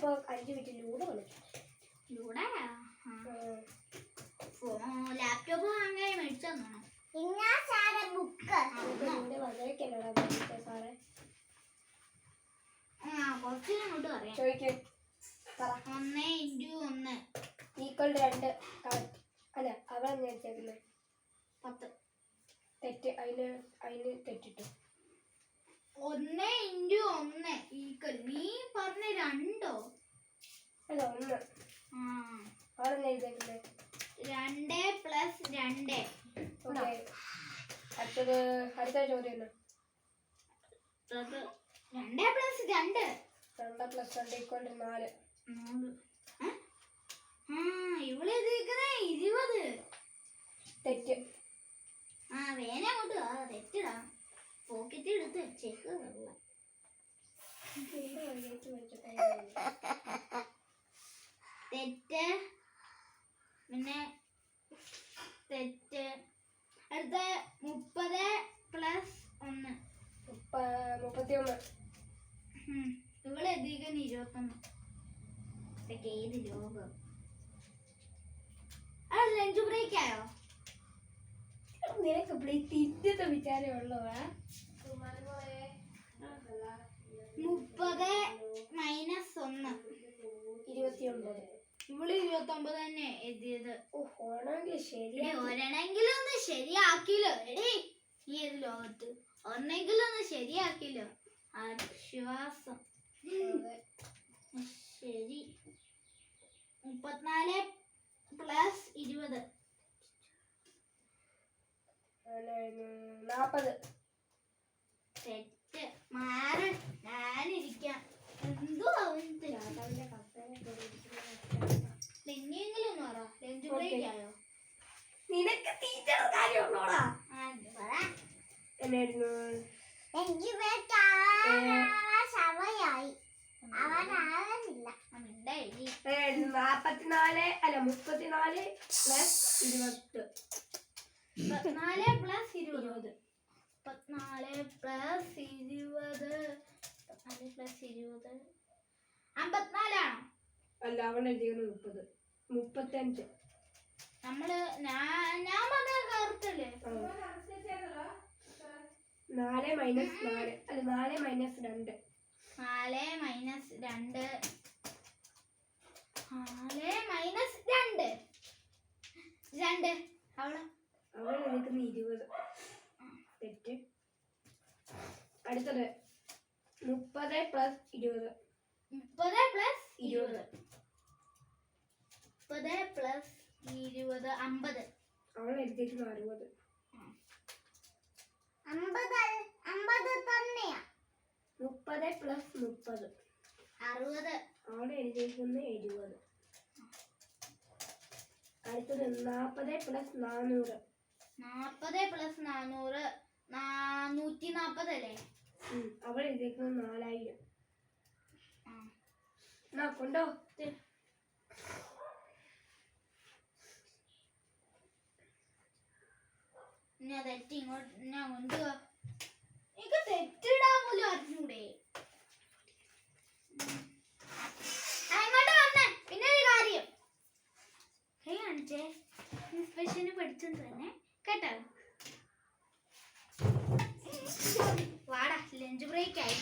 ഞാനിപ്പോ 5 minute ludo കളിച്ചു. Laptop അങ്ങനെ മേടിച്ചോ? ചോദിക്കും 1 × 1 = 2 കറക്റ്റ് അല്ല. അവളെ നേരിട്ടേക്കുന്നത് 10 തെറ്റ്. അതിന് തെറ്റിട്ടു. 1 × 1 നീ പറഞ്ഞ 2 അല്ല 1. അവളെ നേരിട്ടേക്കുന്നത് 2 + 2. ഓക്കെ. അടുത്ത ചോദ്യം 2 + 2 2 + 2 = 4. ഇവിടെ 20. തെറ്റ്. വേന അങ്ങോട്ട് തെറ്റിടാ. പോക്കറ്റ് എടുത്ത് വെച്ചേക്ക്. തെറ്റ്. പിന്നെ തെറ്റ്. അടുത്ത 30 + 1 31. ഇവിടെ 21. ഇതൊക്കെ ഏത് ലോകം? ലഞ്ച് ബ്രേക്ക് ആയോ? നിനക്ക് തിരിച്ചത്തെ വിചാരമേ ഉള്ളൂ. 30 - 1 29. ഇവിടെ 29 തന്നെ എഴുതിയത്. ഒരെണ്ണെങ്കിലും ഒന്ന് ശരിയാക്കില്ലോ എടീ. ഈ ഏത് ലോകത്ത് ഒന്നെങ്കിലും ഒന്ന് ശരിയാക്കില്ലോ. ആശ്വാസം. ശരി. 34 + 20 40. തെറ്റ്. മാറ്. ഞാനിരിക്കാം. എന്തോ പിന്നെയെങ്കിലും ഒന്ന് പറ. ലഞ്ച് ബ്രേക്ക് ആയോ? നിനക്ക് തീറ്റയുടെ കാര്യമുള്ളോടാ. എന്നായിരുന്നു? ലഞ്ച് ബ്രേക്ക് സമയായി. 34 അല്ല 34 + 20. 34 + 20. 54 54 ആണോ? അല്ല അവൾ എഴുതിയത് 35. ഞാൻ പറഞ്ഞ കറക്റ്റല്ലേ? 4 - 4 അല്ല 4 - 2. 4 - 2. 4 - 2. 2. അവൾ എഴുതിക്കുന്നത് 20. തെറ്റ്. അടുത്തത് 30 + 20. 30 + 20. 30 + 20 50. അവൾ എഴുതിയിരിക്കുന്നത് 60. 50 തന്നെയാ. 30 + 30 60. അവൾ എഴുതിയിരിക്കുന്നത് 70. അടുത്തത് 40 + 400. 40 + 400 140 അല്ലേ? അവൾ എഴുതിയിരിക്കുന്നത് 4000. കൊണ്ടോ. തെറ്റി ഇങ്ങോട്ട് ഞാൻ കൊണ്ടുപോവാ. എനിക്ക് തെറ്റിടാൻ പോലും അറിഞ്ഞൂടെ. അങ്ങോട്ട് വന്നേ. പിന്നെ ഒരു കാര്യം കാണിച്ചേ. ഇൻസ്പെക്ഷന് പഠിച്ചെന്ന് തന്നെ കേട്ടോ. വാടാ. ലഞ്ച് ബ്രേക്ക് ആയി.